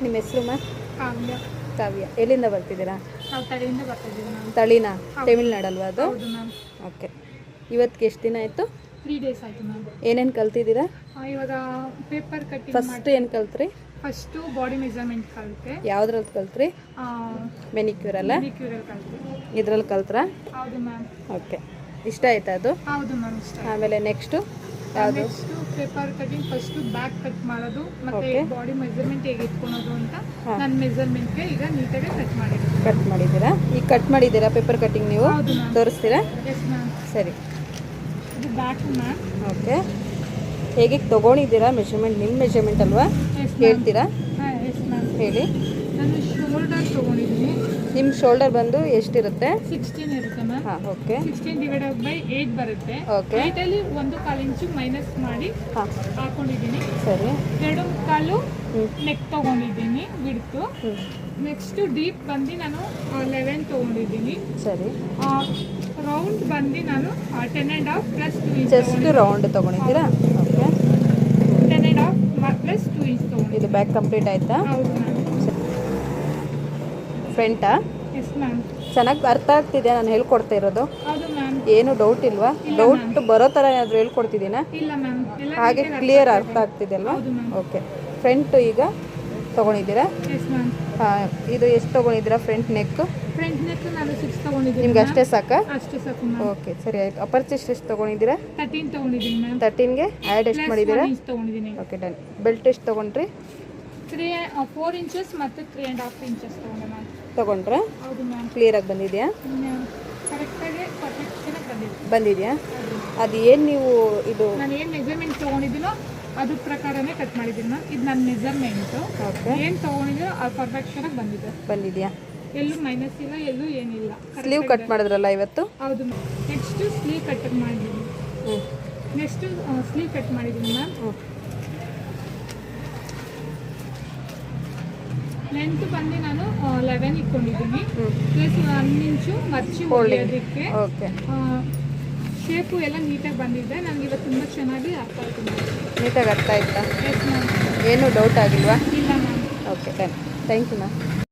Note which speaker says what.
Speaker 1: ನಿಮ್ಮ ಹೆಸರು ಮ್ಯಾಮ್?
Speaker 2: ಕಾವ್ಯ.
Speaker 1: ಕಾವ್ಯ. ಎಲ್ಲಿಂದ ಬರ್ತಿದ್ದೀರಾ?
Speaker 2: ನಾವು ತಳಿಯಿಂದ ಬರ್ತಿದ್ದೀವಿ ಮ್ಯಾಮ್.
Speaker 1: ತಳಿನಾ? ತಮಿಳ್ನಾಡಲ್ವಾ ಅದು?
Speaker 2: ಹೌದು ಮ್ಯಾಮ್.
Speaker 1: ಓಕೆ. ಇವತ್ತಿಗೆ ಎಷ್ಟು ದಿನ ಆಯಿತು?
Speaker 2: 3 days ಆಯಿತು ಮ್ಯಾಮ್.
Speaker 1: ಏನೇನು ಕಲ್ತಿದ್ದೀರಾ?
Speaker 2: ಇವಾಗ ಪೇಪರ್ ಕಟ್ಟಿಂಗ್
Speaker 1: ಫಸ್ಟ್ ಏನು ಕಲ್ತ್ರಿ?
Speaker 2: ಫಸ್ಟು ಬಾಡಿ ಮೆಜರ್ಮೆಂಟ್ ಕಲಿತೆ.
Speaker 1: ಯಾವುದ್ರಲ್ಲಿ ಕಲ್ತ್ರಿ? ಮೆನಿಕ್ಯೂರಲ್ಲ?
Speaker 2: ಮೆನಿಕ್ಯೂರಲ್ಲಿ ಕಲಿತೆ.
Speaker 1: ಇದ್ರಲ್ಲಿ ಕಲ್ತ್ರಾ?
Speaker 2: ಹೌದು ಮ್ಯಾಮ್.
Speaker 1: ಓಕೆ. ಇಷ್ಟ ಆಯ್ತಾ ಅದು?
Speaker 2: ಹೌದು ಮ್ಯಾಮ್. ಇಷ್ಟ.
Speaker 1: ಆಮೇಲೆ ನೆಕ್ಸ್ಟು ಯಾವುದು?
Speaker 2: Next paper cutting first back cut ಮಾಡೋದು ಮತ್ತು ಬಾಡಿ ಮೆಜರ್ಮೆಂಟ್ ಹೇಗೆ ಇಟ್ಕೊಳೋದು ಅಂತ ನನ್ನ ಮೆಜರ್ಮೆಂಟ್ಗೆ ಈಗ ನೀಟಾಗಿ ಕಟ್ ಮಾಡಿದ್ದೀನಿ.
Speaker 1: ಕಟ್ ಮಾಡಿದ್ದೀರಾ? ಈಗ ಕಟ್ ಮಾಡಿದ್ದೀರಾ ಪೇಪರ್ ಕಟಿಂಗ್ ನೀವು?
Speaker 2: ಹೌದು ಮ್ಯಾಮ್.
Speaker 1: ತೋರಿಸ್ತೀರಾ?
Speaker 2: Yes ma'am.
Speaker 1: ಸರಿ.
Speaker 2: ಇದು ಬ್ಯಾಕು ಮ್ಯಾಮ್.
Speaker 1: ಓಕೆ. ಹೇಗೆ ತೊಗೊಂಡಿದ್ದೀರಾ ಮೆಷರ್ಮೆಂಟ್? ನಿಮ್ಮ ಮೆಷರ್ಮೆಂಟ್ ಅಲ್ವಾ? ಹೇಳ್ತೀರಾ?
Speaker 2: ಹಾಂ ಎಸ್ ಮ್ಯಾಮ್.
Speaker 1: ಹೇಳಿ.
Speaker 2: ನಾನು ಶೋಲ್ಡರ್ ತೊಗೊಂಡಿದ್ದೀನಿ.
Speaker 1: ನಿಮ್ಮ ಶೋಲ್ಡರ್ ಬಂದು ಎಷ್ಟಿರುತ್ತೆ?
Speaker 2: 16 ಇರುತ್ತೆ ಮ್ಯಾಮ್.
Speaker 1: ಹಾಂ ಓಕೆ.
Speaker 2: 16 ಡಿವೈಡೆಡ್ ಬೈ 8 ಬರುತ್ತೆ.
Speaker 1: ಓಕೆ.
Speaker 2: 8ಅಲ್ಲಿ 1/4 ಇಂಚು ಮೈನಸ್ ಮಾಡಿ
Speaker 1: ಹಾಂ
Speaker 2: ಹಾಕೊಂಡಿದ್ದೀನಿ.
Speaker 1: ಸರಿ.
Speaker 2: 2/4 ನೆಕ್ ತೊಗೊಂಡಿದ್ದೀನಿ ಬಿಡ್ತು.
Speaker 1: ಹ್ಞೂ
Speaker 2: ನೆಕ್ಸ್ಟು ಡೀಪ್ ಬಂದು ನಾನು 11 ತೊಗೊಂಡಿದ್ದೀನಿ.
Speaker 1: ಸರಿ.
Speaker 2: ರೌಂಡ್ ಬಂದು ನಾನು 10.5 ಪ್ಲಸ್ 2 ಇಂಚ್
Speaker 1: ಜಸ್ಟ್ ರೌಂಡ್ ತೊಗೊಂಡಿದ್ದೀರಾ? ಓಕೆ.
Speaker 2: 10.5 ಪ್ಲಸ್ 2 ಇಂಚ್ ತೊಗೊಂಡಿದ್ದೀನಿ.
Speaker 1: ಇದು ಬ್ಯಾಕ್ ಕಂಪ್ಲೀಟ್ ಆಯಿತಾ?
Speaker 2: ಹೌದು ಮ್ಯಾಮ್.
Speaker 1: ಫ್ರಂಟಾ?
Speaker 2: Yes ma'am.
Speaker 1: ಚೆನ್ನಾಗಿ ಅರ್ಥ ಆಗ್ತಿದೆ ನಾನು ಹೇಳ್ಕೊಡ್ತಾ ಇರೋದು?
Speaker 2: ಹೌದು ಮ್ಯಾಮ್.
Speaker 1: ಏನು ಡೌಟ್ ಇಲ್ವಾ? ಡೌಟ್ ಬರೋ ಥರ ಏನಾದರೂ ಹೇಳ್ಕೊಡ್ತಿದ್ದೀನಾ?
Speaker 2: ಇಲ್ಲ ಮ್ಯಾಮ್.
Speaker 1: ಹಾಗೆ ಕ್ಲಿಯರ್ ಅರ್ಥ ಆಗ್ತಿದೆ ಅಲ್ವಾ?
Speaker 2: ಹೌದು ಮ್ಯಾಮ್.
Speaker 1: ಓಕೆ. ಫ್ರಂಟ್ ಈಗ ತೊಗೊಂಡಿದ್ದೀರಾ?
Speaker 2: Yes ma'am.
Speaker 1: ಹಾಂ. ಇದು ಎಷ್ಟು ತೊಗೊಂಡಿದ್ದೀರಾ ಫ್ರಂಟ್ ನೆಕ್?
Speaker 2: ಫ್ರಂಟ್ ನೆಕ್ ನಾನು 6 ತೊಗೊಂಡಿದ್ದೀನಿ.
Speaker 1: ನಿಮ್ಗೆ ಅಷ್ಟೇ ಸಾಕಾ?
Speaker 2: ಅಷ್ಟೇ ಸಾಕು ಮ್ಯಾಮ್.
Speaker 1: ಓಕೆ ಸರಿ ಆಯಿತು. ಅಪ್ಪರ್ ಚೆಸ್ಟ್ ಎಷ್ಟು ತೊಗೊಂಡಿದ್ದೀರಾ?
Speaker 2: 13 ತೊಗೊಂಡಿದ್ದೀನಿ ಮ್ಯಾಮ್.
Speaker 1: 13ಗೆ ಆ್ಯಡ್ ಎಷ್ಟು ಮಾಡಿದ್ದೀರಾ?
Speaker 2: 1 ಇಂಚ್ ತೊಗೊಂಡಿದ್ದೀನಿ.
Speaker 1: Okay done. ಬೆಲ್ಟ್ ಎಷ್ಟು ತೊಗೊಂಡ್ರಿ?
Speaker 2: 4 ಇಂಚಸ್ ಮತ್ತು 3.5 ಇಂಚಸ್ ತೊಗೊಂಡೆ ಮ್ಯಾಮ್.
Speaker 1: ತೊಗೊಂಡ್ರೆ?
Speaker 2: ಹೌದು ಮ್ಯಾಮ್.
Speaker 1: ಕ್ಲಿಯರಾಗಿ ಬಂದಿದೆಯಾ?
Speaker 2: ಕರೆಕ್ಟಾಗಿ ಪರ್ಫೆಕ್ಷನಾಗಿ ಬಂದಿದೆ.
Speaker 1: ಬಂದಿದೆಯಾ? ಅದು ಏನು ನೀವು ಇದು
Speaker 2: ನಾನು ಏನು ಮೆಜರ್ಮೆಂಟ್ ತೊಗೊಂಡಿದ್ದೀನೋ ಅದ್ರ ಪ್ರಕಾರನೇ ಕಟ್ ಮಾಡಿದ್ದೀನಿ ಮ್ಯಾಮ್. ಇದು ನನ್ನ ಮೆಜರ್ಮೆಂಟು.
Speaker 1: ಓಕೆ.
Speaker 2: ಏನು ತೊಗೊಂಡಿದ್ದೀನೋ ಅದು ಪರ್ಫೆಕ್ಷನಾಗಿ
Speaker 1: ಬಂದಿದೆಯಾ?
Speaker 2: ಎಲ್ಲೂ ಮೈನಸ್ ಇಲ್ಲ, ಎಲ್ಲೂ ಏನಿಲ್ಲ.
Speaker 1: ಸ್ಲೀವ್ ಕಟ್ ಮಾಡಿದ್ರಲ್ಲ ಇವತ್ತು?
Speaker 2: ಹೌದು ಮ್ಯಾಮ್. ನೆಕ್ಸ್ಟು ಸ್ಲೀವ್ ಕಟ್ ಮಾಡಿದ್ದೀನಿ. ನೆಕ್ಸ್ಟು ಸ್ಲೀವ್ ಕಟ್ ಮಾಡಿದ್ದೀನಿ ಮ್ಯಾಮ್. ಲೆಂತ್ ಬಂದು ನಾನು 11 ಇಟ್ಕೊಂಡಿದ್ದೀನಿ. ಪ್ಲಸ್ 1 ಇಂಚು ಮರ್ಚಿ ಹೊಲಿಯೋದಕ್ಕೆ.
Speaker 1: ಓಕೆ.
Speaker 2: ಶೇಪು ಎಲ್ಲ ನೀಟಾಗಿ ಬಂದಿದೆ. ನನಗೆ ಇವತ್ತು ತುಂಬ ಚೆನ್ನಾಗಿ ಅರ್ಥ ಆಯಿತು ಮ್ಯಾಮ್.
Speaker 1: ನೀಟಾಗಿ ಅರ್ಥ ಆಯ್ತಾ?
Speaker 2: Yes ma'am.
Speaker 1: ಏನೂ ಡೌಟ್ ಆಗಿಲ್ವಾ?
Speaker 2: ಇಲ್ಲ ma'am.
Speaker 1: Okay done. Thank you ma'am.